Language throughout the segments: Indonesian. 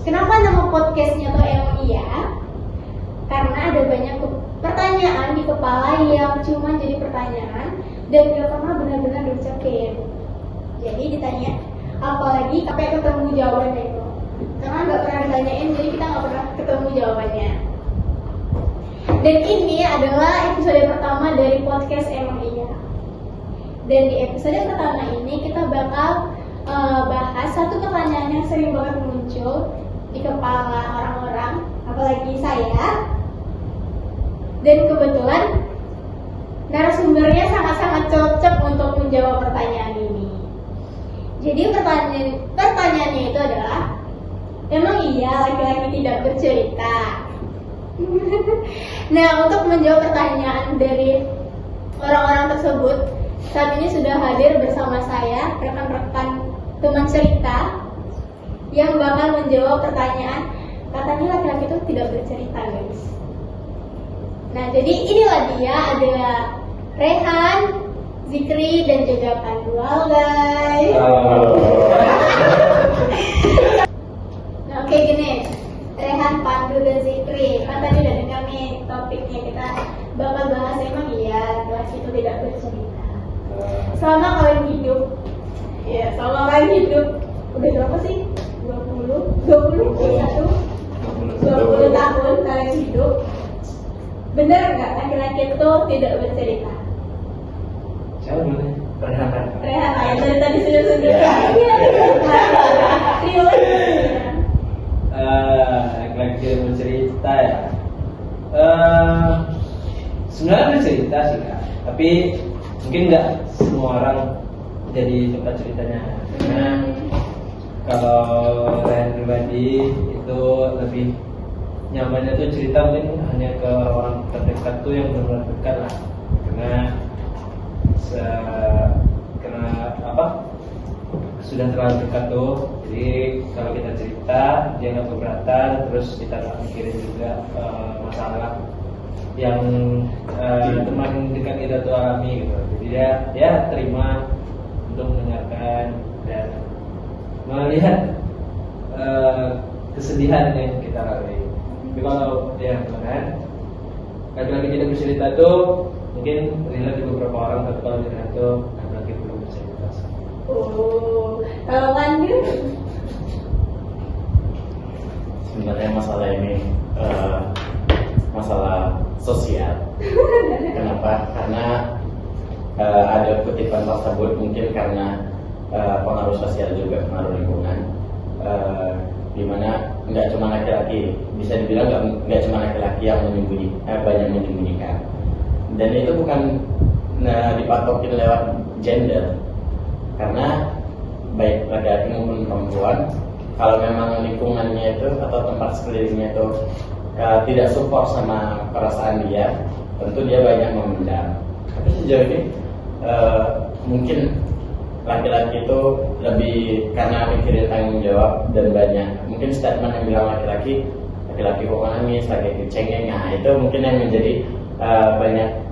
Kenapa nama podcastnya tuh emang iya? Karena ada banyak pertanyaan di kepala yang cuma jadi pertanyaan dan gak pernah benar-benar diucapin. Jadi ditanya, apalagi sampai ketemu jawabannya itu. Karena gak pernah ditanyain, jadi kita gak pernah ketemu jawabannya. Dan ini adalah episode pertama dari podcast Emang Iya. Dan di episode pertama ini kita bakal bahas satu pertanyaan yang sering banget muncul di kepala orang-orang, apalagi saya. Dan kebetulan narasumbernya sangat-sangat cocok untuk menjawab pertanyaan ini. Jadi pertanyaannya itu adalah, emang iya laki-laki tidak bercerita? Nah, untuk menjawab pertanyaan dari orang-orang tersebut, saat ini sudah hadir bersama saya rekan-rekan teman cerita yang bakal menjawab pertanyaan katanya laki-laki itu tidak bercerita, guys. Nah, jadi inilah dia, ada Rehan, Zikri, dan juga Pandu. Halo guys. Nah, oke gini, Rehan, Pandu, dan Zikri, kan tadi udah dengar nih topiknya, kita bakal bahas emang iya laki-laki itu tidak bercerita. Selama kalian hidup, ya selama kalian hidup, udah berapa sih? 20 tahun kalian hidup, bener nggak laki-laki itu tidak bercerita? Siapa namanya? Rehan, dari tadi sudah laki-laki tidak bercerita ya. Sebenarnya bercerita sih kak, tapi mungkin nggak semua orang jadi tempat ceritanya. Karena kalau Rehan pribadi itu lebih nyamannya tuh cerita mungkin hanya ke orang terdekat tuh yang benar-benar dekat lah. Karena sudah terlalu dekat tuh, jadi kalau kita cerita dia nggak keberatan, terus kita nggak mikirin juga masalah yang teman dekat kita tuh alami gitu. Jadi dia terima untuk mendengarkan dan melihat kesedihan yang kita lalui. Tapi kalau dia benar, laki-laki tidak bercerita tuh mungkin relate di beberapa orang, tapi kalau dia itu laki-laki belum bercerita. Kalau lanjut, sebenarnya masalah ini masalah sosial. Kenapa? Karena ada kutipan tersebut mungkin karena pengaruh sosial juga, pengaruh lingkungan, di mana nggak cuma laki-laki, bisa dibilang nggak cuma laki-laki yang banyak menyembunyikan, dan itu bukan dipatokin lewat gender, karena baik laki-laki maupun perempuan, kalau memang lingkungannya itu atau tempat sekelilingnya itu tidak support sama perasaan dia, tentu dia banyak memendam. Tapi sejauh ini mungkin laki-laki itu lebih karena mikirin tanggung jawab dan banyak mungkin statement yang bilang laki-laki kok nangis, laki-laki cengeng, nah itu mungkin yang menjadi banyak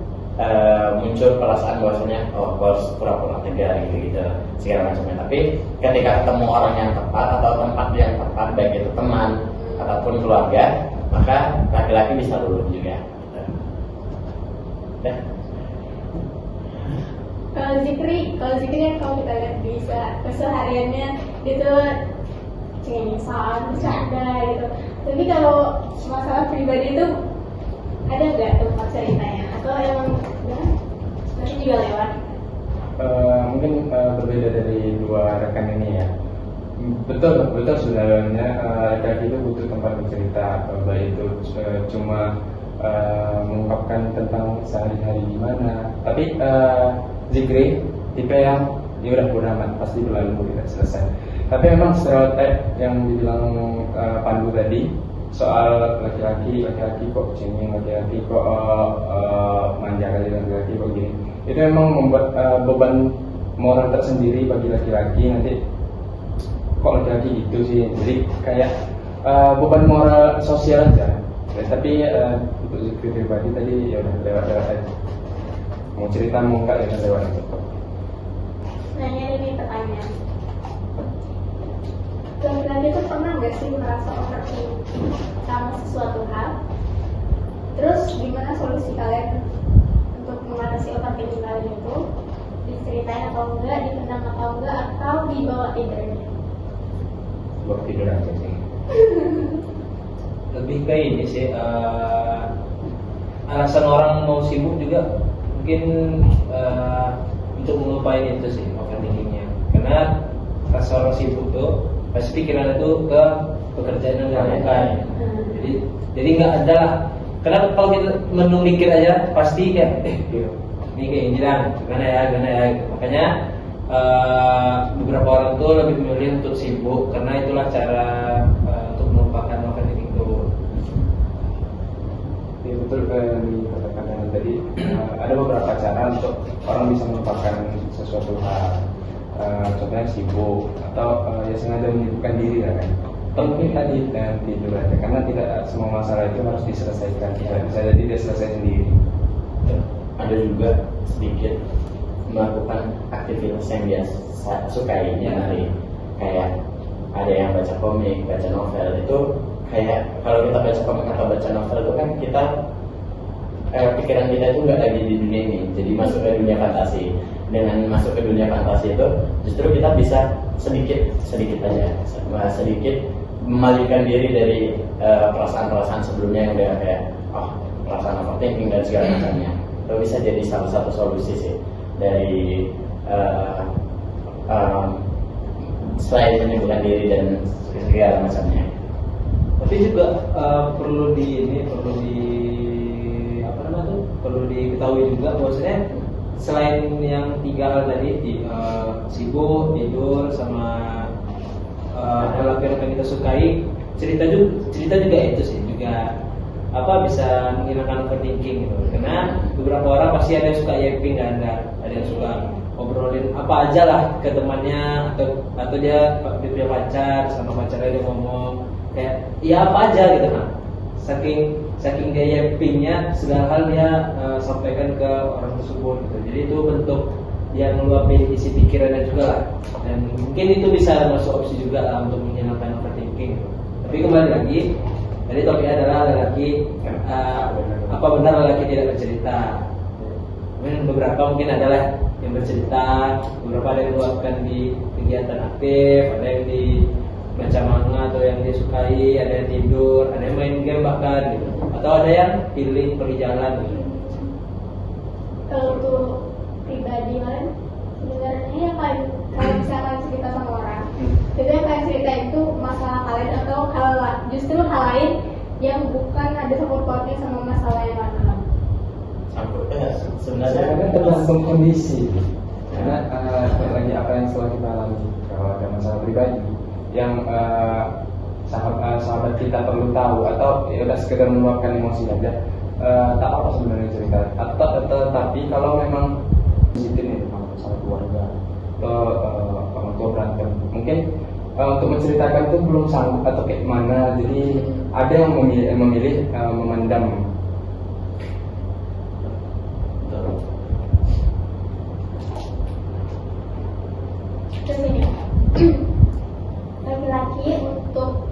muncul perasaan bahwasanya harus pura-pura tegar gitu segala macamnya. Tapi ketika ketemu orang yang tepat atau tempat yang tepat, baik itu teman ataupun keluarga, maka laki-laki bisa luluh juga. kalau Zikri kan kalau kita lihat bisa kesehariannya itu cengengesan, bercanda gitu. Tapi kalau masalah pribadi itu ada nggak tempat ceritanya? Atau emang nanti juga lewat? Mungkin berbeda dari dua rekan ini ya. Betul sebenarnya laki-laki itu butuh tempat bercerita, baik itu cuma mengungkapkan tentang sehari-hari gimana. Tapi Zikri tipe yang dia udah beramat, pasti berlalu tidak selesai. Tapi memang stereotip yang dibilang Pandu tadi soal laki-laki kok cengeng, laki-laki kok manja kali, laki-laki kok gini, itu memang membuat beban moral tersendiri bagi laki-laki. Nanti kok laki-laki gitu sih, jadi kayak beban moral sosial aja. Tapi untuk Zikri pribadi tadi ya udah lewat-lewat aja, mau cerita mau enggak ya lewat aja. Nanya ini pertanyaan, laki-laki itu pernah nggak nggak sih merasa overthinking sama sesuatu hal? Terus gimana solusi kalian untuk mengatasi overthinking kalian itu? Diceritain atau enggak, dipendam atau enggak, atau dibawa tidurnya? Buat tidur aja sih. Lebih ke ini sih, alasan orang mau sibuk juga mungkin untuk melupain itu sih overthinkingnya. Karena rasa orang sibuk tuh pasti pikiran itu ke pekerjaan yang dilakukan. Jadi nggak ada lah. Karena kalau kita menung mikir aja pasti kayak ini kayak ini lah, gimana ya. Makanya beberapa orang tuh lebih memilih untuk sibuk karena itulah cara untuk melupakan overthinking itu. Ya, betul yang dikatakan tadi. Ada beberapa cara untuk orang bisa melupakan sesuatu hal. Contohnya sibuk atau ya sengaja menyibukkan diri lah kan. Atau mungkin tadi tidur aja, karena tidak semua masalah itu harus diselesaikan. Bisa jadi dia selesai sendiri. Ada juga sedikit melakukan aktivitas yang dia sukai hari, kayak ada yang baca komik, baca novel. Itu kayak kalau kita baca komik atau baca novel itu kan kita pikiran kita itu nggak lagi di dunia ini, jadi masuk ke dunia fantasi. Dengan masuk ke dunia fantasi itu justru kita bisa sedikit memalingkan diri dari perasaan-perasaan sebelumnya yang udah kayak perasaan overthinking dan segala macamnya. Itu bisa jadi salah satu solusi sih dari selain menyibukkan diri dan segala macamnya. Tapi juga perlu diketahui juga bahwasanya selain yang 3 hal tadi, sibuk, tidur, sama hal yang kita sukai, cerita juga itu sih juga bisa menghilangkan overthinking gitu. Karena beberapa orang pasti ada yang suka yapping dan ada yang suka ngobrolin apa aja lah ke temannya, atau dia punya pacar, sama pacarnya dia ngomong kayak ya apa aja gitu kan. Saking dia yappingnya segala hal dia sampaikan ke orang tersebut gitu. Jadi itu bentuk dia ngeluapin isi pikirannya juga lah. Dan mungkin itu bisa masuk opsi juga lah untuk menghilangkan overthinking. Tapi kembali lagi, tadi topiknya adalah lelaki, apa benar lelaki tidak bercerita? Beberapa mungkin adalah yang bercerita, beberapa ada yang meluapkan di kegiatan aktif, ada yang di baca manga atau yang dia sukai, ada yang tidur, ada yang main game bahkan gitu. Atau ada yang healing pergi jalan gitu. Kalau untuk pribadi kalian, sebenarnya yang kalian bisa kalian cerita sama orang, jadi yang kalian cerita itu masalah kalian atau justru hal lain yang bukan ada sangkut pautnya sama masalah yang kalian. Sebenarnya tergantung kondisi. Karena lagi apa yang setelah kita alami, kalau ada masalah pribadi yang sahabat kita perlu tahu, atau ya udah sekedar meluapkan emosi aja, tak apa sebenarnya cerita. Tapi kalau memang sensitif nih tentang masalah keluarga atau orang tua berantem, mungkin untuk menceritakan itu belum sanggup atau kayak mana, jadi ada yang memilih memendam. Terus ini laki-laki untuk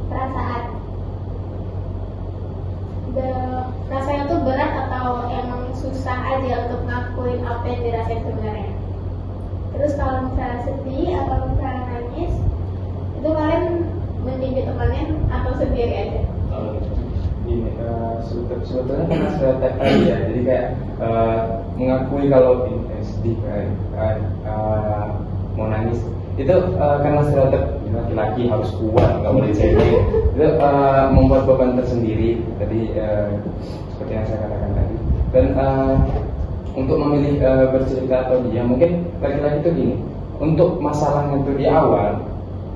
perasaan rasanya tuh berat atau emang susah aja untuk ngakuin apa yang dirasain sebenarnya. Terus kalau misalnya sedih atau misalnya nangis, itu kalian mending temannya atau sendiri aja? Ini sebetulnya karena stereotip tadi ya, jadi kayak mengakui kalau sedih, mau nangis itu karena stereotip laki-laki harus kuat, nggak boleh cengeng. Itu membuat beban tersendiri tadi, seperti yang saya katakan tadi. Dan untuk memilih bercerita atau diam, mungkin laki-laki itu gini, untuk masalahnya itu di awal,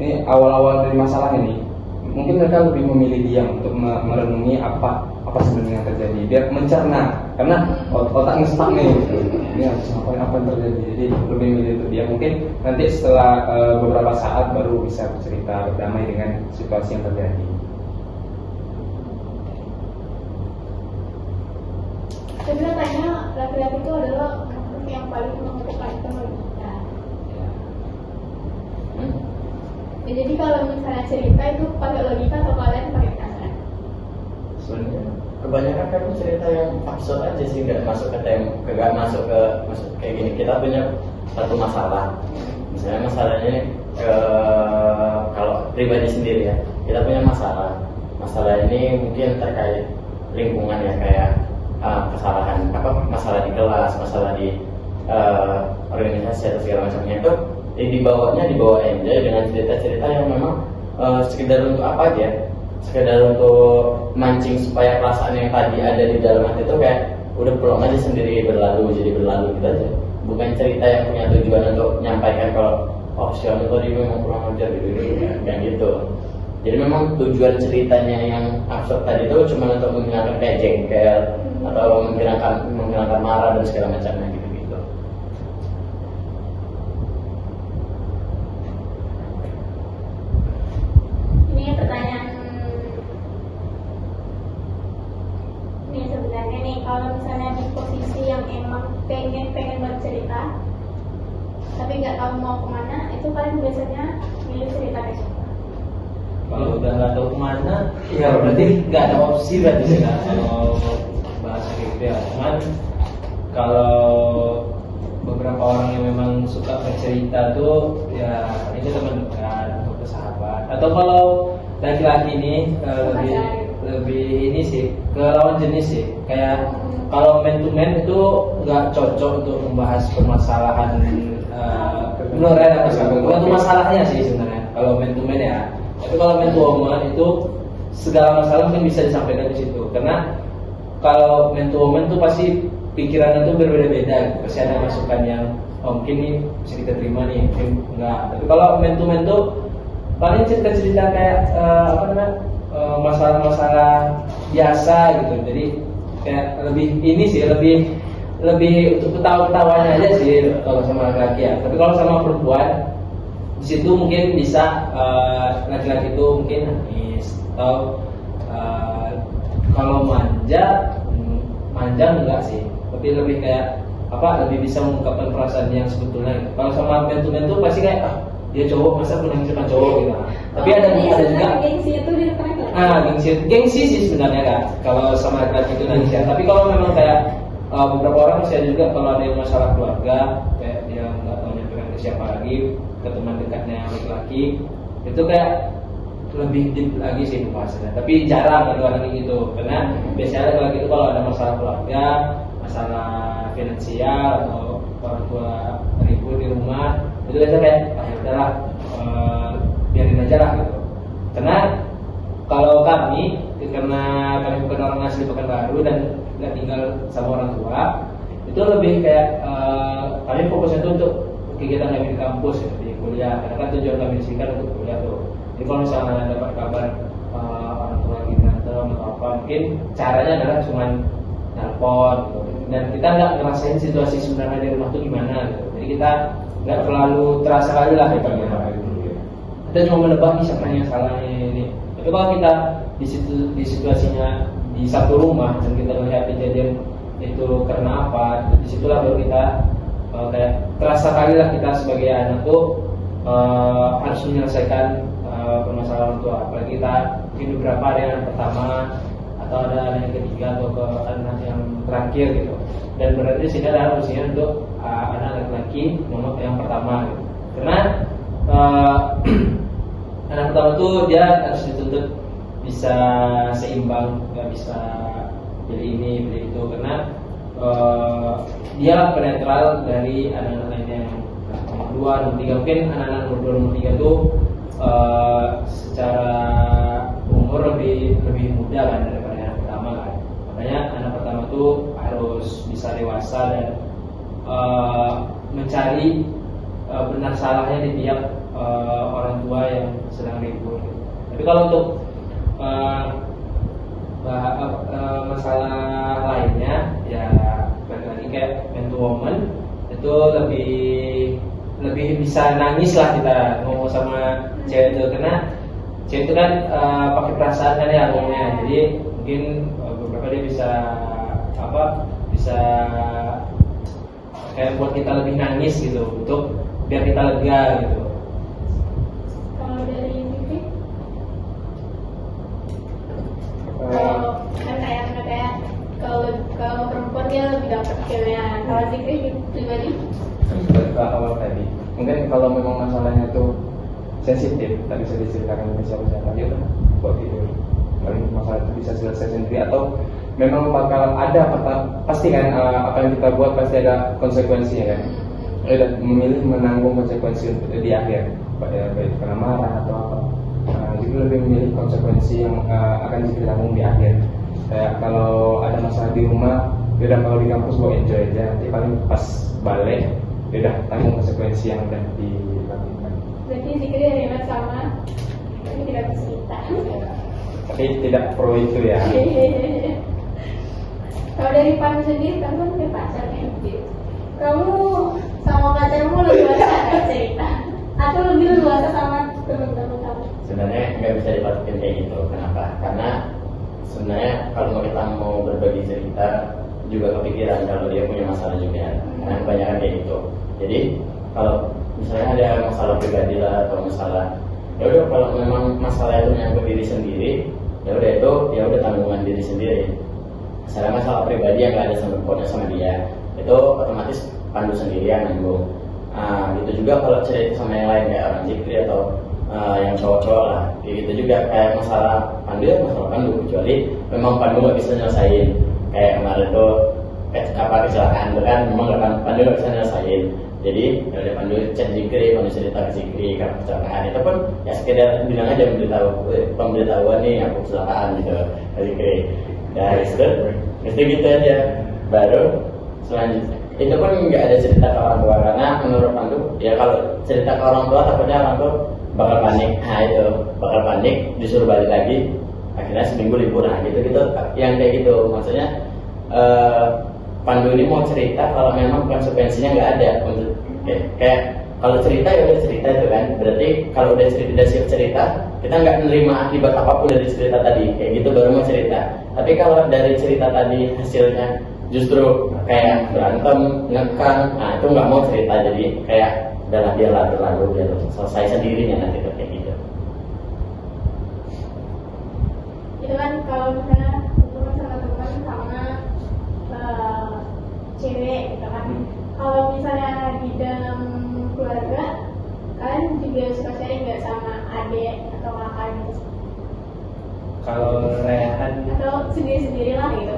ini awal-awal dari masalah ini, mungkin mereka lebih memilih diam untuk merenungi apa sebenarnya yang terjadi, biar mencerna, karena otak ngestak nih, ini harus ngapain, apa yang terjadi, jadi lebih memilih untuk diam. Mungkin nanti setelah beberapa saat baru bisa bercerita, berdamai dengan situasi yang terjadi. Sebenarnya laki-laki itu adalah makhluk yang paling mengedepankan wanita. Ya, jadi kalau misalnya cerita itu pakai logika atau kalian pakai perasaan? Sebenarnya kebanyakan kan cerita yang absurd aja sih, nggak masuk ke tem, nggak masuk ke kayak gini. Kita punya satu masalah, misalnya masalahnya kalau pribadi sendiri ya, kita punya masalah ini mungkin terkait lingkungan ya, kayak kesalahan masalah di kelas, masalah di organisasi atau segala macamnya, itu dibawa enjoy dengan cerita-cerita yang memang sekedar untuk apa aja, sekedar untuk mancing supaya perasaan yang tadi ada di dalam hati itu kayak udah pulang aja sendiri, berlalu gitu aja. Bukan cerita yang punya tujuan untuk menyampaikan kalau si Anu tadi memang kurang ajar gitu, kayak gitu. Jadi memang tujuan ceritanya yang absurd tadi itu cuma untuk menghilangkan kayak jengkel atau menghilangkan marah dan segala macamnya gitu. Ini pertanyaan ini sebenarnya nih, kalau misalnya di posisi yang emang pengen bercerita tapi nggak tahu mau kemana, itu kalian biasanya milih cerita ke siapa? Kalau udah nggak tahu kemana, ya berarti nggak ada opsi berarti ya kalau bahasa gitu ya. Cuman kalau beberapa orang yang memang suka bercerita tuh ya ini teman dekat atau ke sahabat, atau kalau laki-laki ini lebih ini sih ke lawan jenis sih, kayak kalau man to man itu nggak cocok untuk membahas permasalahan menurut bukan masalahnya sih sebenarnya kalau man to man ya. Tapi kalau man to woman itu segala masalah mungkin bisa disampaikan di situ, karena kalau man to woman itu pasti pikirannya tuh berbeda-beda, pasti ada masukan yang mungkin nih bisa kita terima nih, mungkin enggak. Tapi kalau man to man tuh paling cerita-cerita kayak masalah-masalah biasa gitu. Jadi kayak lebih ini sih, lebih untuk ketawa-ketawanya aja sih kalau sama laki-laki ya. Tapi kalau sama perempuan di situ mungkin bisa laki-laki itu mungkin nangis atau kalau manja enggak sih, tapi lebih kayak lebih bisa mengungkapkan perasaan yang sebetulnya gitu. Kalau sama man to man tuh pasti kayak dia cowok masa aku nangis sama cowok gitu. Tapi ada juga gengsi itu di depan kan? Gengsi sih sebenarnya kan kalau sama laki-laki itu nangis ya. Tapi kalau memang kayak beberapa orang masih ada juga kalau ada yang masalah keluarga, kayak dia nggak tahu nyampein ke siapa lagi, ke teman dekatnya yang laki-laki, itu kayak lebih deep lagi sih pembahasannya. Tapi jarang ada orang kayak gitu, karena biasanya laki-laki itu kalau ada masalah keluarga, masalah finansial atau orang tua ribut di rumah, itu biasanya kayak udahlah biarin aja lah gitu. Karena kalau kami, karena kami bukan orang asli Pekanbaru dan nggak tinggal sama orang tua, itu lebih kayak kami fokusnya itu untuk kegiatan kami di kampus ya, di kuliah. Karena kan tujuan kami di sini kan untuk kuliah tuh. Jadi kalau misalnya dapat kabar orang tua lagi berantem atau apa, mungkin caranya adalah cuman telepon gitu. Dan kita nggak ngerasain situasi sebenarnya di rumah tuh gimana gitu. Jadi kita nggak terlalu terasa kali lah gitu. Kita cuma menebak nih siapa yang salah ini. Tapi kalau kita di situasinya di satu rumah dan kita melihat kejadian itu karena apa, disitulah baru kita kayak terasa kali lah kita sebagai anak tuh harus menyelesaikan permasalahan tua. Apalagi kita mungkin beberapa ada yang pertama atau ada anak yang ketiga atau ke anak yang terakhir gitu. Dan berarti di sini adalah usia untuk anak laki-laki nomor yang pertama gitu. Karena anak pertama tuh dia harus dituntut bisa seimbang, nggak bisa pilih ini pilih itu, karena dia penetral dari anak-anak lainnya yang nomor 2, nomor 3. Mungkin anak-anak nomor 2, nomor 3 tuh secara umur lebih muda kan daripada anak pertama kan. Makanya anak pertama tuh harus bisa dewasa dan mencari benar salahnya di tiap orang tua yang sedang ribut. Tapi kalau untuk masalah lainnya ya balik lagi kayak man to woman itu lebih bisa nangis lah kita ngomong sama cewek itu, karena cewek itu kan pakai perasaan kan ya ngomongnya. Jadi mungkin beberapa dia bisa kayak buat kita lebih nangis gitu, untuk biar kita lega gitu. Kalau dari sensitif, tak bisa diceritakan ke siapa-siapa, ya udah buat itu. Paling masalah itu bisa selesai sendiri, atau memang bakal ada pasti kan apa yang kita buat pasti ada konsekuensinya kan. Ya udah memilih menanggung konsekuensi di akhir, baik karena marah atau apa. Jadi lebih memilih konsekuensi yang akan ditanggung di akhir. Kayak kalau ada masalah di rumah, ya udah kalau di kampus mau enjoy aja, nanti paling pas balik ya udah tanggung konsekuensi yang udah dilakukan. Berarti Zikri relate sama tapi tidak bercerita. Tapi tidak pro itu ya. Kalau dari Pandu sendiri, kamu kan punya pacar nih. Kamu sama pacarmu lebih luasa nggak cerita? Atau lebih luasa sama teman-teman kamu? Sebenarnya nggak bisa dipatokin kayak gitu. Kenapa? Karena sebenarnya kalau kita mau berbagi cerita juga kepikiran kalau dia punya masalah juga. Karena kebanyakan kayak gitu. Jadi kalau misalnya ada masalah pribadi lah atau masalah, ya udah kalau memang masalah itu menyangkut diri sendiri, ya udah itu ya udah tanggungan diri sendiri. Misalnya masalah pribadi yang nggak ada sangkut pautnya sama dia, itu otomatis Pandu sendiri yang nanggung. Gitu juga kalau cerita sama yang lain kayak orang Zikri atau yang cowok-cowok lah, gitu juga kayak masalah Pandu ya masalah Pandu, kecuali memang Pandu nggak bisa nyelesain. Kayak kemarin tuh kecelakaan itu kan memang Pandu nggak bisa nyelesain. Jadi dari Pandu chat Zikri, Pandu cerita ke Zikri karena kecelakaan itu pun ya sekedar bilang aja pemberitahuan nih aku kecelakaan gitu ke Zikri. Ya itu gitu aja. Baru selanjutnya itu pun nggak ada cerita ke orang tua karena menurut Pandu ya kalau cerita ke orang tua takutnya orang tua bakal panik. Itu bakal panik disuruh balik lagi, akhirnya seminggu liburan gitu yang kayak gitu. Maksudnya Pandu ini mau cerita kalau memang konsekuensinya nggak ada. Kayak kalau cerita ya udah cerita itu kan, berarti kalau udah siap cerita kita nggak menerima akibat apapun dari cerita tadi, kayak gitu baru mau cerita. Tapi kalau dari cerita tadi hasilnya justru kayak berantem, ngekang, itu nggak mau cerita. Jadi kayak udahlah biarlah berlalu, biar selesai sendirinya nanti kayak gitu. Itu kan kalau misalnya hubungan sama teman sama cewek gitu kan. Kalau misalnya di dalam keluarga kan juga suka sharing nggak sama adik atau kakak gitu, Kalau Rehan, atau sendiri-sendiri lah gitu.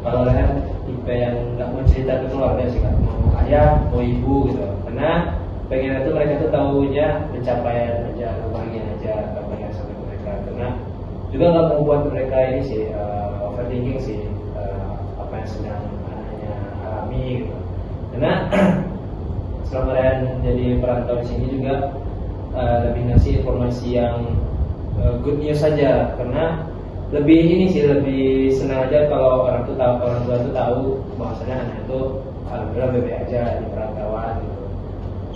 kalau Rehan tipe yang nggak mau cerita ke keluarga sih, nggak mau ayah, mau ibu gitu. Karena pengen itu mereka tuh tahunya pencapaian aja, kebahagiaan aja, kebahagiaan sama mereka. Karena juga nggak mau buat mereka ini sih overthinking sih apa yang sedang anaknya alami gitu. Karena selama Rehan jadi perantau di sini juga lebih ngasih informasi yang good news saja. Karena lebih ini sih, lebih senang aja kalau orang tua tuh tahu bahwasanya anak itu alhamdulillah baik aja di perantauan gitu.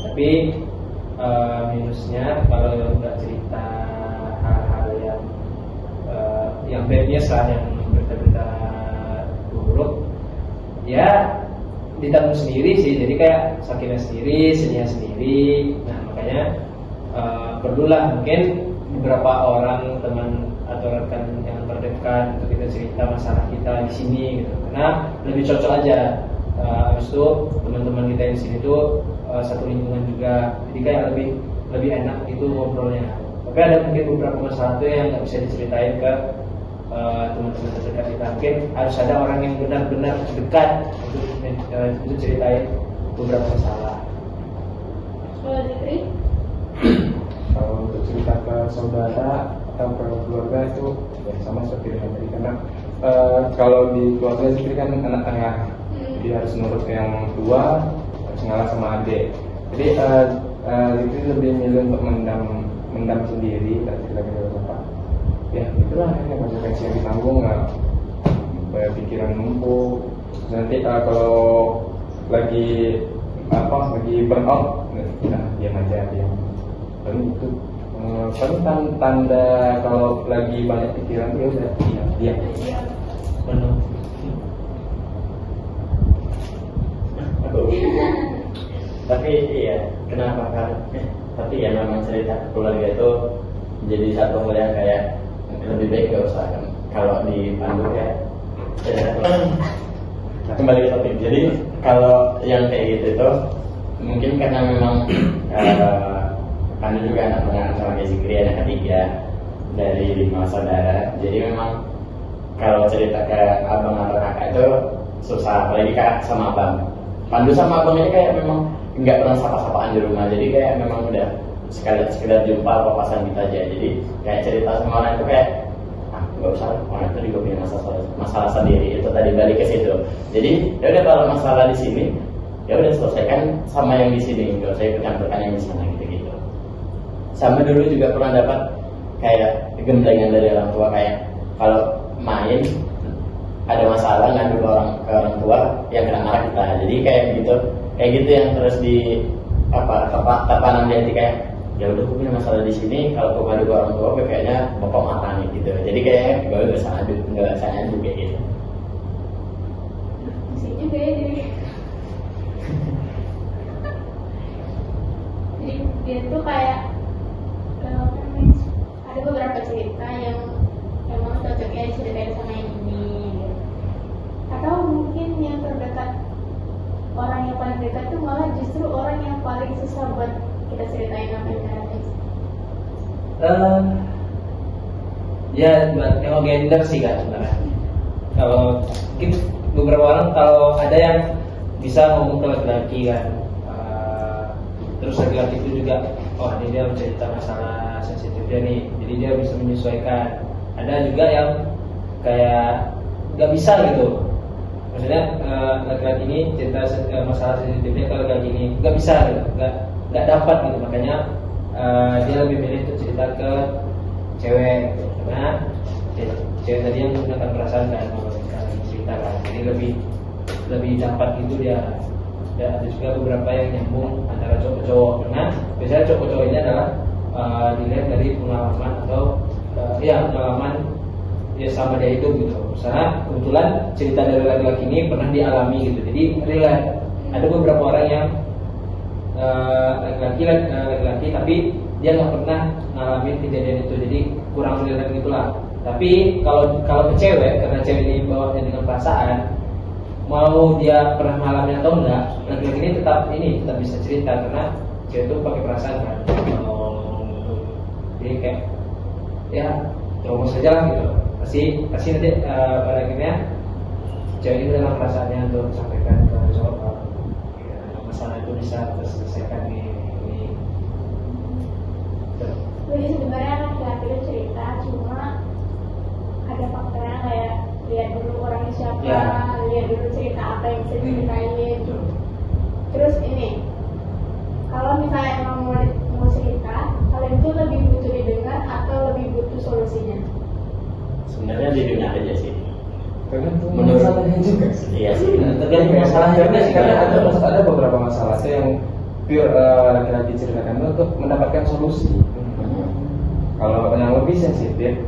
Tapi minusnya kalau nggak cerita hal-hal yang bad news lah, yang berita-berita buruk, ya ditanggung sendiri sih. Jadi kayak sakitnya sendiri, sedihnya sendiri. Nah makanya perlulah mungkin beberapa orang teman atau rekan yang terdekat untuk kita cerita masalah kita di sini gitu. Karena lebih cocok aja. Habis itu teman-teman kita di sini tuh satu lingkungan juga. Jadi kayak lebih enak itu ngobrolnya. Tapi ada mungkin beberapa masalah tuh yang nggak bisa diceritain ke teman-teman terdekat kita. Mungkin harus ada orang yang benar-benar dekat untuk ceritain beberapa masalah. Kalau Zikri, Kalau untuk cerita ke saudara atau ke keluarga itu ya sama seperti dengan tadi, karena kalau di keluarga Zikri kan anak tengah, jadi harus nurut yang tua, harus ngalah sama adik. Jadi Zikri lebih milih untuk mendam sendiri, dan cerita ke bapak. Ya itulah yang konsekuensi yang ditanggung, pikiran numpuk. Nanti kalau lagi burn out, nah diam aja diam. Paling itu paling tanda kalau lagi banyak pikiran ya udah diam. Penuh. Tapi iya, kenapa kan? Tapi ya memang cerita keluarga itu jadi satu hal yang kayak lebih baik gak usah kan. Kalau di Pandu ya kembali ke topik. Jadi kalau yang kayak gitu itu mungkin karena memang Kami juga anak menengah sama kayak Zikri, anak ketiga dari 5 saudara. Jadi memang kalau cerita ke abang atau kakak itu susah, apalagi kak sama abang. Pandu sama abang ini kayak memang nggak pernah sapa-sapaan di rumah, jadi kayak memang udah sekedar jumpa papasan gitu aja. Jadi kayak cerita sama orang itu kayak nggak usah, orang itu juga punya masalah sendiri. Itu tadi balik ke situ. Jadi ya udah, kalau masalah di sini ya udah selesaikan sama yang di sini, nggak usah ikut campurkan yang di sana gitu. Sama dulu juga pernah dapat kayak gemblengan dari orang tua, kayak kalau main ada masalah ngadu ke orang tua yang kena marah kita. Jadi kayak gitu yang terus di terpanam di hati, kayak ya udah, gue punya masalah di sini, kalau gue ngadu ke orang tua gue kayaknya bapak marah nih gitu. Jadi kayak gue nggak usah ngadu kayak gitu. Musik juga ya jadi dia tuh kayak ada beberapa cerita yang emang cocoknya diceritain sama yang ini gitu. Atau mungkin yang terdekat, orang yang paling dekat tuh malah justru orang yang paling susah buat kita ceritain apa yang ada. Ya buat tengok gender sih kan sebenarnya. Kalau mungkin beberapa orang, kalau ada yang bisa ngomong ke laki-laki kan, terus laki-laki itu juga, oh ini dia cerita masalah sensitif dia nih, jadi dia bisa menyesuaikan. Ada juga yang kayak nggak bisa gitu, maksudnya laki-laki ini cerita masalah sensitifnya ke laki-laki ini nggak bisa gitu, nggak dapat gitu, makanya dia lebih milih untuk cerita ke cewek gitu. Karena cewek tadi yang menggunakan perasaan kan, cerita kan, jadi lebih dapat gitu dia. Dan ada juga beberapa yang nyambung antara cowok-cowok, karena biasanya cowok-cowok ini adalah dilihat dari pengalaman atau pengalaman ya sama dia itu gitu. Misalnya kebetulan cerita dari laki-laki ini pernah dialami gitu, jadi relate. Ada beberapa orang yang laki-laki tapi dia nggak pernah ngalamin kejadian itu, jadi kurang relate gitulah. Tapi kalau ke cewek, karena cewek ini bawanya dengan perasaan, mau dia pernah mengalami atau enggak, laki-laki ini tetap bisa cerita, karena cewek itu pakai perasaan kan. Jadi kayak ya terus saja lah gitu. Pasti nanti pada akhirnya cewek ini dengan perasaannya untuk sampaikan ke cowok, masalah itu bisa terselesaikan ini. Jadi sebenarnya laki-laki itu cerita, cuma ada faktornya kayak lihat dulu orangnya siapa, lihat dulu cerita apa yang bisa diceritain. Terus ini, kalau misalnya emang mau cerita, kalian itu lebih butuh didengar atau lebih butuh solusinya? Sebenarnya di dunia aja sih. Tergantung Menurut- masalahnya juga sih. Iya sih. Tergantung masalahnya juga sih, Karena ada beberapa masalah sih yang pure laki-laki ceritakan itu untuk mendapatkan solusi. Kalau yang lebih sensitif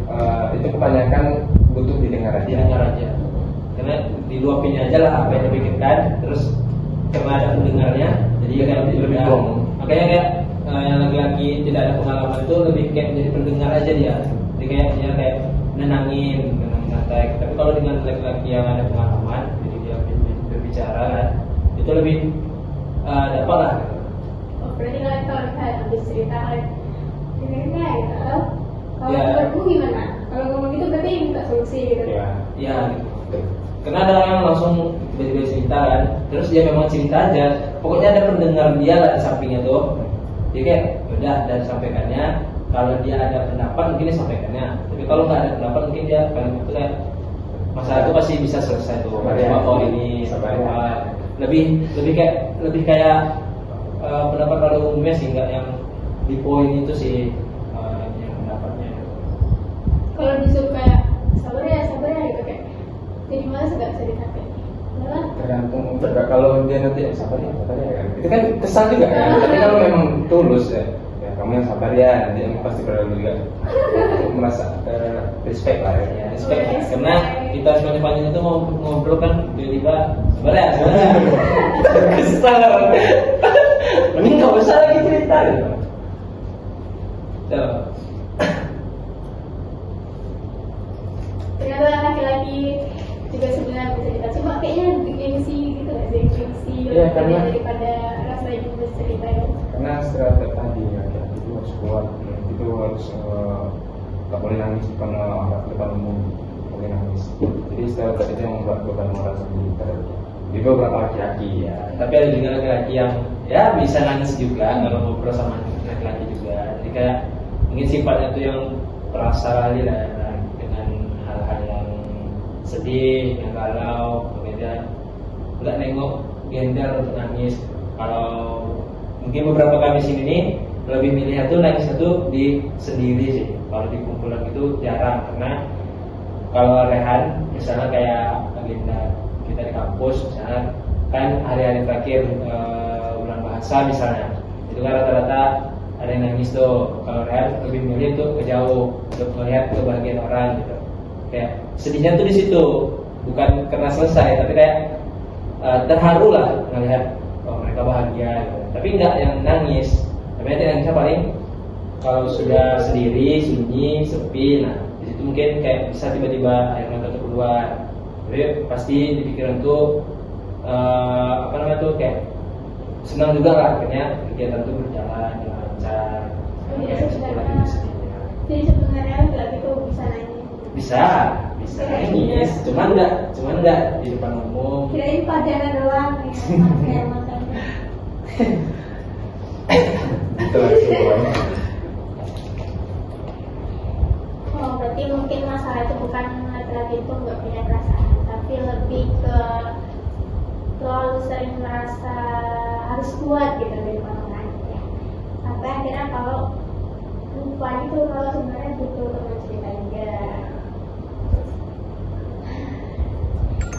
itu kebanyakan butuh didengar aja. Didengar aja, karena diluapin aja lah apa yang dipikirkan, terus karena ada pendengarnya, jadi kayak lebih plong. Makanya kayak yang laki-laki tidak ada pengalaman itu lebih kayak jadi pendengar aja dia, jadi kayak dia kayak nenangin santai. Tapi kalau dengan laki-laki yang ada pengalaman, jadi dia berbicara kan, itu lebih dapat lah. Oh, berarti kalau misalnya habis cerita kalian dengerin ya gitu. Kalau Ya. menurutmu gimana? Kalau ngomong gitu berarti minta solusi gitu. Ya, gitu. Karena ada orang yang langsung tiba-tiba cerita kan, terus dia memang cerita aja, pokoknya ada pendengar dia lah di sampingnya tuh. Jadi kayak udah, dan sampaikannya. Kalau dia ada pendapat mungkin dia sampaikannya, tapi kalau nggak ada pendapat mungkin dia paling itu kayak masalah itu pasti bisa selesai tuh. Sabar ya. Oh ini Sabar ya. lebih kayak pendapat pada umumnya sih, nggak yang di poin itu sih yang pendapatnya. Kalau disuruh kayak sabar ya gitu kayak jadi malas nggak bisa dipakai. Malah Tergantung kalau dia nanti sabar ya kan. Itu kan kesal juga kan. Tapi kalau memang tulus ya kamu yang sabar ya, nanti kamu pasti berlalu juga merasa respect lah ya. Ya, respect ya. Karena kita sepanjang itu mau ngobrol kan tiba-tiba sabar ya. Kesal. Ini nggak usah lagi cerita gitu. Tuh. ternyata laki-laki juga sebenarnya bisa cerita, cuma kayaknya gengsi gitu nggak sih, gengsi Iya, karena- daripada rasa ibu bercerita itu. Karena stereotip tadi laki-laki itu harus kuat. Itu harus nggak boleh nangis depan orang, depan umum, nggak boleh nangis. Jadi stereotip itu yang membuat beban moral sendiri terhadap di beberapa laki-laki ya. Tapi ada juga laki-laki yang ya bisa nangis juga kalau ngobrol sama laki-laki juga. Jadi kayak mungkin sifatnya tuh yang perasa kali lah dengan hal-hal yang sedih, yang galau, kemudian nggak nengok gender untuk nangis. Kalau mungkin beberapa kami sini nih lebih milih tuh nangis itu di sendiri sih. Kalau di kumpulan itu jarang, karena kalau rehan misalnya kayak agenda kita di kampus misalnya kan hari-hari terakhir bulan bahasa misalnya, itu kan rata-rata ada yang nangis tuh. Kalau rehan lebih milih tuh ke jauh untuk melihat kebahagiaan orang gitu. Kayak sedihnya tuh di situ, bukan karena selesai, tapi kayak terharu lah melihat mereka bahagia gitu. Tapi nggak yang nangis. Tapi yang nangisnya paling kalau sudah sendiri, sunyi, sepi, nah di situ mungkin kayak bisa tiba-tiba air mata tuh keluar. Jadi pasti di pikiran tuh kayak senang juga lah, akhirnya kegiatan tuh berjalan dengan lancar. Jadi sebenarnya laki-laki itu bisa nangis. Bisa nangis, cuman enggak di depan umum. Kirain pajangan doang nih, kayak makanya. Itu langsung. Oh, berarti mungkin masalah itu bukan laki-laki itu nggak punya perasaan, tapi lebih ke terlalu sering merasa harus kuat gitu dari orang lain ya. Sampai akhirnya kalau lupa itu kalau sebenarnya butuh teman cerita juga.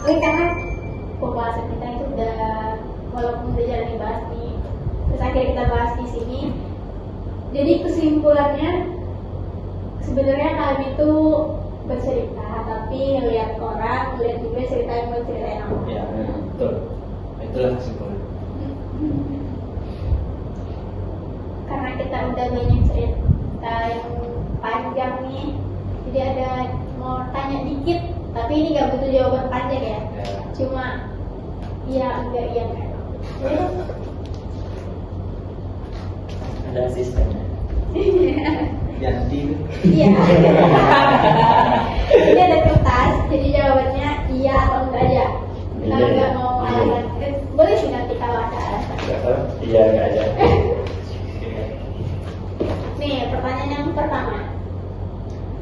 Oke, karena pembahasan kita itu udah walaupun udah jarang dibahas nih, terus akhirnya kita bahas di sini. Jadi kesimpulannya sebenarnya kami itu bercerita, tapi ngelihat orang, ngelihat juga cerita yang mau ceritain apa. Ya, betul. Itulah kesimpulan. Karena kita udah banyak cerita yang panjang nih, jadi ada mau tanya dikit, tapi ini nggak butuh jawaban panjang ya. Cuma iya enggak iya enggak. Ada asistennya. Ganti. Iya. Ini ada kertas, jadi jawabannya iya atau enggak aja. Kalau enggak mau alasan, boleh sih nanti kalau ada alasan. Iya enggak aja. Nih, pertanyaan yang pertama.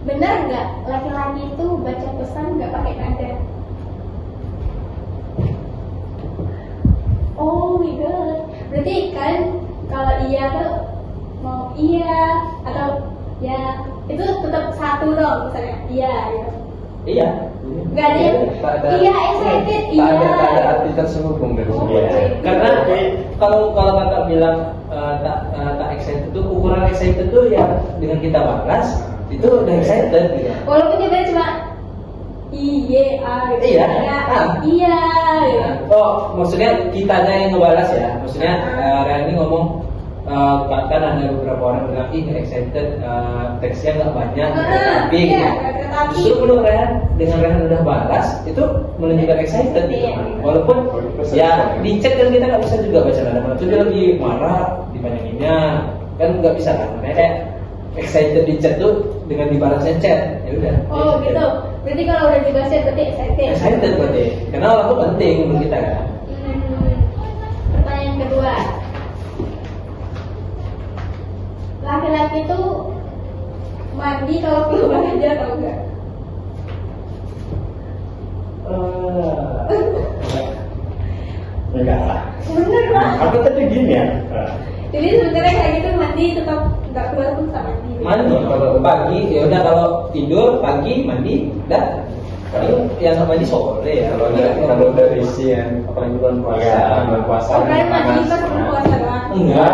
Benar nggak laki-laki itu baca pesan nggak pakai nada? Oh my god. Berarti kan kalau iya tuh mau iya atau ya itu tetap satu dong misalnya iya gitu. Iya. Nggak ada yang iya excited iya. Tak ada arti terselubung dari Oh, sini. iya. Karena kalau kakak bilang tak excited itu, ukuran excited tuh ya dengan kita balas itu udah excited gitu. Walaupun juga cuma iya gitu. Iya. Iya gitu. Oh, maksudnya kitanya yang ngebalas ya. Maksudnya Rehan ini ngomong kan ada beberapa orang bilang ih excited, teksnya nggak banyak, tapi iya, gitu. tapi Justru menurut Rehan, dengan Rehan udah balas itu menunjukkan excited gitu. Iya. Walaupun ya di chat kan kita nggak bisa juga baca nada mana tuh dia lagi marah dipanjanginnya kan nggak bisa kan. Makanya kayak excited di chat tuh dengan dibalasnya chat ya udah. oh gitu. Berarti kalau udah dibaca berarti excited. Excited berarti. Karena orang tuh penting menurut kita kan. Pertanyaan kedua. Laki-laki itu mandi kalau keluar aja atau enggak? Enggak lah. Bener lah. Aku tadi gini ya. Jadi sebenarnya kayak gitu mandi tetap nggak keluar pun sama mandi. Kalau pagi ya udah, kalau tidur pagi mandi udah. Paling yang mandi sore ya. Kalau dari siang, apalagi bulan puasa, Iya. bulan puasa. Oh kalian mandi pas bulan puasa doang? Enggak,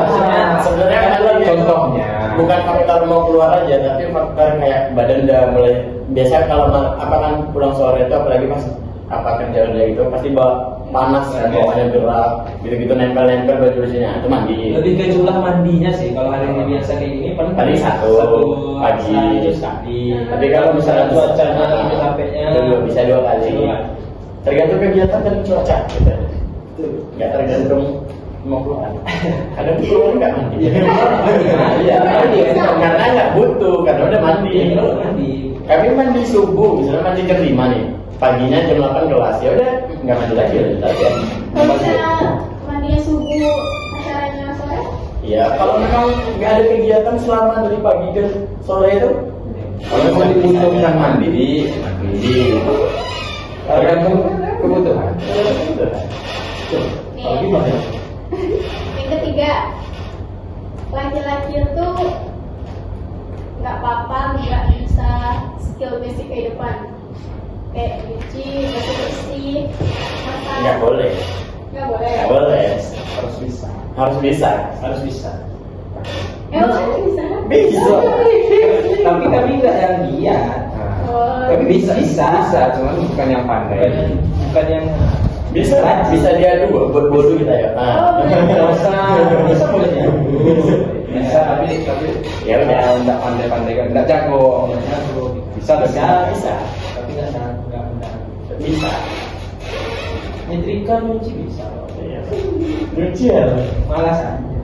Sebenarnya kan lebih Contohnya. bukan faktor mau keluar aja, tapi faktor kayak badan udah mulai biasa kalau apa kan pulang sore itu apalagi pas apa kerja udah gitu pasti bawa panas kan, bawaannya gerak gitu-gitu, nempel-nempel baju bersihnya itu mandi. lebih ke jumlah mandinya sih. Kalau hari ini biasa kayak gini paling Satu pagi. sekali. Tapi kalau misalnya cuacanya lagi capeknya itu bisa 2 kali. Dua. Tergantung kegiatan dan cuaca gitu. Itu nggak tergantung 50-an. Ada 50-an nggak mandi? Iya, mandi. Karena nggak butuh, karena udah mandi. Mandi. Kami mandi subuh, misalnya mandi jam 5 nih. Paginya jam 8 kelas, ya udah nggak mandi lagi lanjut aja. Kalau misalnya mandinya subuh, acaranya sore? Ya kalau memang nggak ada kegiatan selama dari pagi ke sore itu, Kalau mau dibutuhkan mandi. Tergantung kebutuhan. Kalau gimana? Yang ketiga, laki-laki itu nggak apa-apa nggak bisa skill basic kehidupan kayak nyuci, bersih, masak. nggak boleh, Nggak boleh. nggak boleh, Harus bisa. harus bisa. Harus bisa. Emang bisa? Bisa. Tapi kami nggak yang giat. Oh, Tapi bisa. cuman bukan yang pandai. Bukan yang Bisa, bisa diadu buat bodoh kita ya. Oh, boleh. bisa bolehnya. Bisa tapi Ya udah. nggak pandai-pandai kan, nggak jago. Bisa tapi Bisa. Tapi nggak benar. Bisa. Nyetrika nyuci bisa. Iya. Lucu ya. Malas aja.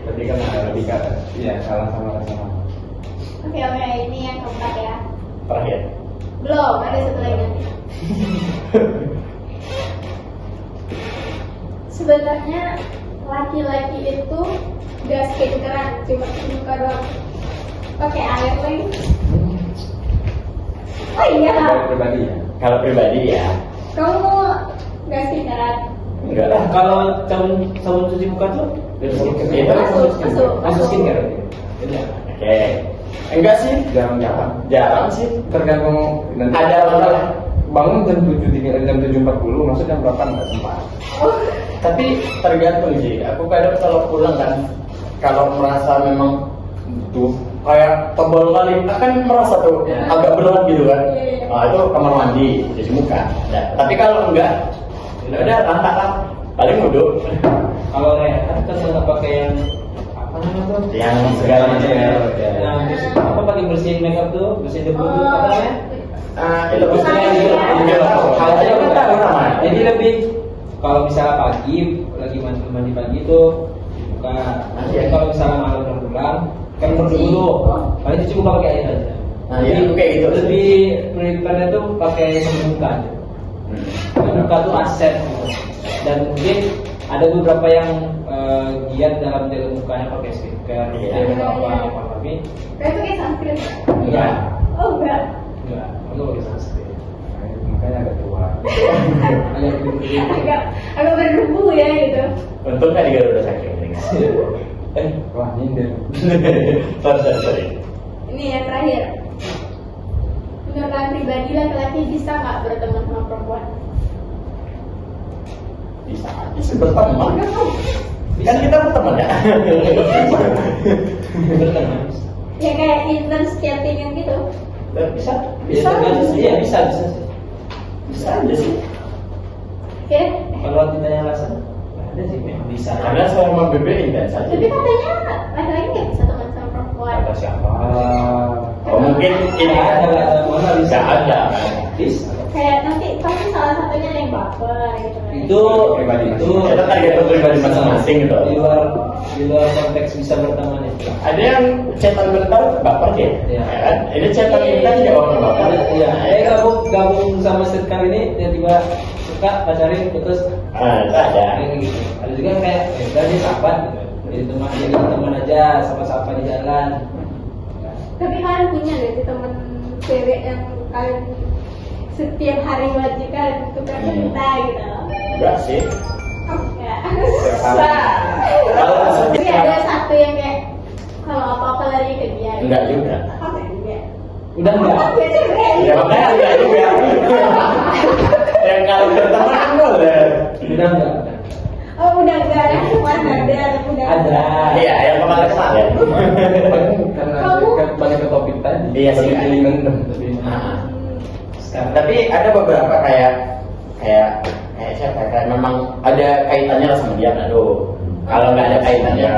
Tapi kan ada lebih kata. Iya, salah sama. Oke, ini yang keempat ya. Terakhir. Belum, ada satu lagi nanti. Sebenarnya laki-laki itu gak skincarean, cuma muka doang. Pakai air lagi. Oh iya, Kalau pribadi ya. Kalau pribadi ya, kamu gak skincarean? enggak lah. Kalau sabun cuci muka tuh Itu masuk skincare. Iya. Oke. Enggak sih, Jarang-jarang. jarang sih. Tergantung nanti. Ada orang bangun jam 7.40, masuk jam 8 nggak sempat. Oh, tapi tergantung sih. Aku kadang kalau pulang kan, kalau merasa memang tuh kayak tebal kali, akan merasa tuh Ya. agak berat gitu kan. Iya, iya. Nah, itu kamar mandi, cuci muka. Ya. Tapi kalau enggak, ya udah rantah lah. Paling wudhu. Kalau rehat kan nggak pakai yang apa namanya tuh? Yang segala macam ya. Nah, terus apa pakai bersihin makeup tuh, bersihin debu tuh apa namanya? Itu maksudnya kalau aja kan tahu namanya. Jadi lebih kalau misalnya pagi lagi mandi pagi itu buka. Jadi kalau misalnya malam udah pulang kan bersihin dulu. Paling cuci muka pakai air aja. Nah, iya, kayak gitu. Lebih prioritasnya tuh pakai sabun muka aja. Sabun muka tuh aset gitu. Dan mungkin ada beberapa yang giat dalam jaga mukanya pakai skincare, Iya. dia apa kami kayak itu kayak sunscreen ya? enggak, Oh enggak. aku pakai sunscreen. Makanya agak tua. Agak gede-gede. agak berdebu ya gitu. Untung kan di Garuda Saking. Wah, nyindir. Sorry. Ini yang terakhir. Menurut kalian pribadi laki-laki bisa nggak berteman sama perempuan? Bisa berteman. Kan kita berteman ya. Berteman. Ya kayak intens chattingan gitu. Bisa. Bisa sih. Iya, bisa sih. Bisa aja sih. Oke. Kalau ditanya alasan, nggak ada sih, memang bisa. Karena sama BB intens aja. Tapi katanya laki-laki nggak bisa teman sama perempuan. Kata siapa? Oh mungkin ini ada mana bisa ada. Bisa. Kayak nanti pasti salah satunya ada yang baper gitu kan. Itu Pribadi itu Kita tergantung pribadi masing-masing gitu. di luar konteks bisa berteman itu. Ada yang chatan bentar baper ya. Iya. Ya kan? Ini chatan intens ya orang baper. Iya, gabung sama circle ini tiba-tiba suka pacarin putus. Ah, itu ada. Kayak gitu. Ada juga yang kayak udah dia sahabat gitu. Jadi teman aja, sapa-sapa di jalan. Tapi kalian punya nggak sih temen cewek yang kalian setiap hari wajib kalian tukar cerita gitu? Enggak sih. Ya. Kalau Tapi ada satu yang kayak kalau apa-apa lari ke dia. Enggak juga. Apa juga? Udah enggak? Oh, biasa juga. Ya makanya enggak juga. Yang kalau berteman kan boleh. Udah enggak? Oh udah enggak ada cuma ada udah. Ada. Iya, yang kemarin. Karena Kamu- balik ke topik tadi. Iya sih. Lebih mendem. Lebih. Nah, Sekarang. tapi ada beberapa kayak siapa? Kayak memang ada kaitannya lah sama dia. Aduh, kalau nggak ada kaitannya,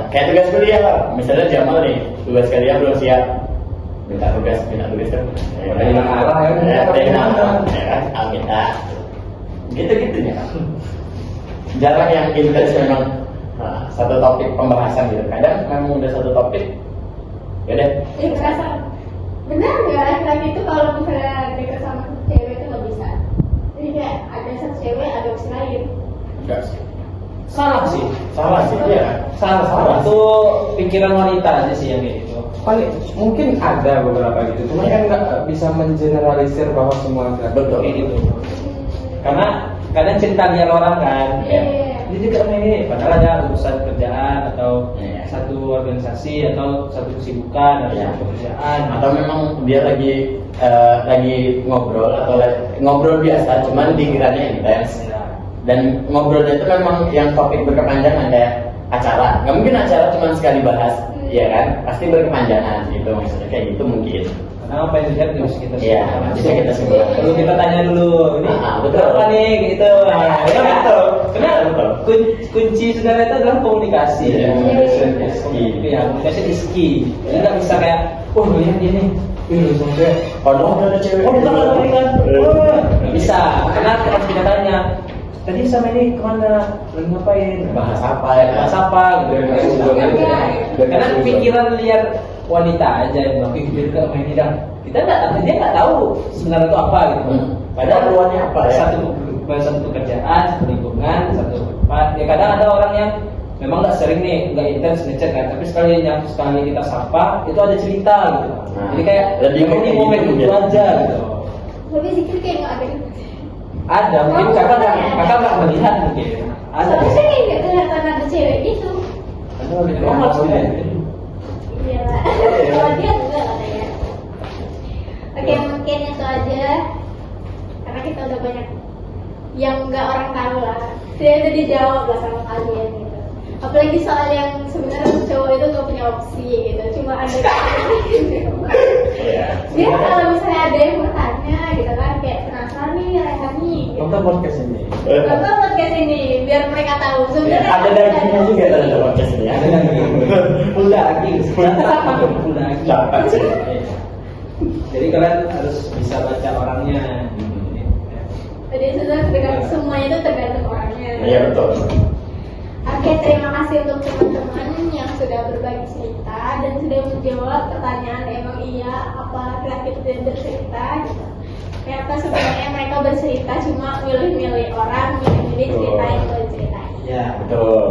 kayak tugas kuliah lah. Misalnya Jamal nih, tugas kuliah belum siap, minta tugas kan. Udah hilang arah ya. Udah hilang arah, ya kan? Minta. Gitu-gitunya. jarang yang intens memang satu topik pembahasan gitu. Kadang memang udah satu topik, ya deh. Kerasa benar nggak laki-laki itu kalau misalnya deket sama cewek itu nggak bisa. Jadi kayak ada satu cewek ada opsi lain. Enggak sih. Salah sih. Salah sih, iya. Salah. Itu pikiran wanita aja sih yang kayak gitu. Paling mungkin ada beberapa gitu, cuma kan nggak bisa mengeneralisir bahwa semua laki-laki Betul. Kayak gitu. Karena kadang cerita liar orang kan. Iya. Dia juga main ini, padahal ada urusan kerjaan atau Iya. satu organisasi atau satu kesibukan atau Iya. satu pekerjaan. Atau memang dia lagi ngobrol atau ngobrol biasa, cuman pikirannya intens. Ya. Dan ngobrolnya itu memang yang topik berkepanjangan kayak acara. Nggak mungkin acara cuma sekali bahas, ya kan? Pasti berkepanjangan gitu maksudnya kayak gitu mungkin. Karena apa yang terjadi bisa kita Iya, bisa kita simpulkan. Perlu kita tanya dulu, ini Betul. apa nih gitu. Ya betul. Karena Betul. kunci sebenarnya itu adalah komunikasi. Iya, Komunikasi is key. Ya, komunikasi is key. Jadi nggak bisa kayak, oh lihat ini, ini sampai Kalau ada cewek, oh bukan ada kan, nggak bisa. Karena kalau kita tanya, tadi sama ini kemana, lagi ngapain, bahas apa ya? bahas apa gitu. Karena pikiran liar wanita aja yang bilang, "Ih, dia main ini dah." Kita dia nggak tahu sebenarnya itu apa gitu. Padahal keluarnya apa ya? Satu pekerjaan, satu lingkungan, satu tempat. Ya kadang ada orang yang memang nggak sering nih, nggak intens ngechat kan, tapi sekali kita sapa itu ada cerita gitu. Jadi kayak lebih ini kayak momen gitu, itu ya. aja gitu. Tapi zikir kayak nggak ada. Ada mungkin kakak nggak melihat mungkin. Ada. Tapi saya kayak nggak kelihatan ada cewek gitu. Ada lebih normal sebenarnya. Iya lah. Kalau dia enggak katanya. Oke, mungkin itu aja. Karena kita udah banyak yang nggak orang tahu lah. Saya udah dijawab lah sama kalian gitu. Apalagi soal yang sebenarnya cowok itu nggak punya opsi gitu. Cuma ada. Iya. Dia kalau misalnya ada yang bertanya gitu kan kayak penasaran nih Rehani. Gitu. Nonton podcast ini. Nonton podcast ini biar mereka tahu. Ya, Sebenarnya ada dagingnya juga dalam podcast ini ya. Udah lagi, udah lagi. Dapat sih. Jadi kalian harus bisa baca orangnya. Jadi sebenarnya semuanya itu tergantung orangnya. Iya betul. Oke, terima kasih untuk teman-teman yang sudah berbagi cerita dan sudah menjawab pertanyaan emang iya apa laki-laki itu tidak bercerita gitu. Ternyata sebenarnya mereka bercerita cuma milih-milih orang, milih-milih cerita yang boleh ceritain. Ya. Betul.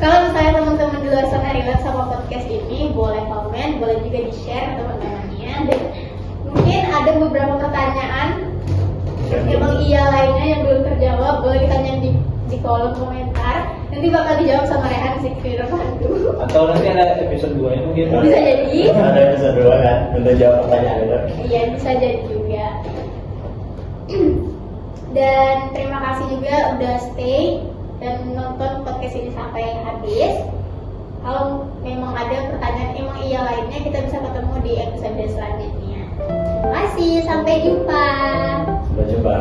Kalau misalnya teman-teman di luar sana relate sama podcast ini, boleh komen, boleh juga di-share teman-temannya. Dan mungkin ada beberapa pertanyaan emang iya lainnya yang belum terjawab, boleh ditanya di kolom komentar. Nanti bakal dijawab sama Rehan Zikri Pandu. Atau nanti ada episode 2 nya mungkin. Bisa jadi. Ada episode 2 kan untuk jawab pertanyaan itu. Iya, bisa jadi juga. Dan terima kasih juga udah stay dan nonton podcast ini sampai habis. Kalau memang ada pertanyaan emang iya lainnya, kita bisa ketemu di episode selanjutnya. Terima kasih, sampai jumpa. Sampai jumpa.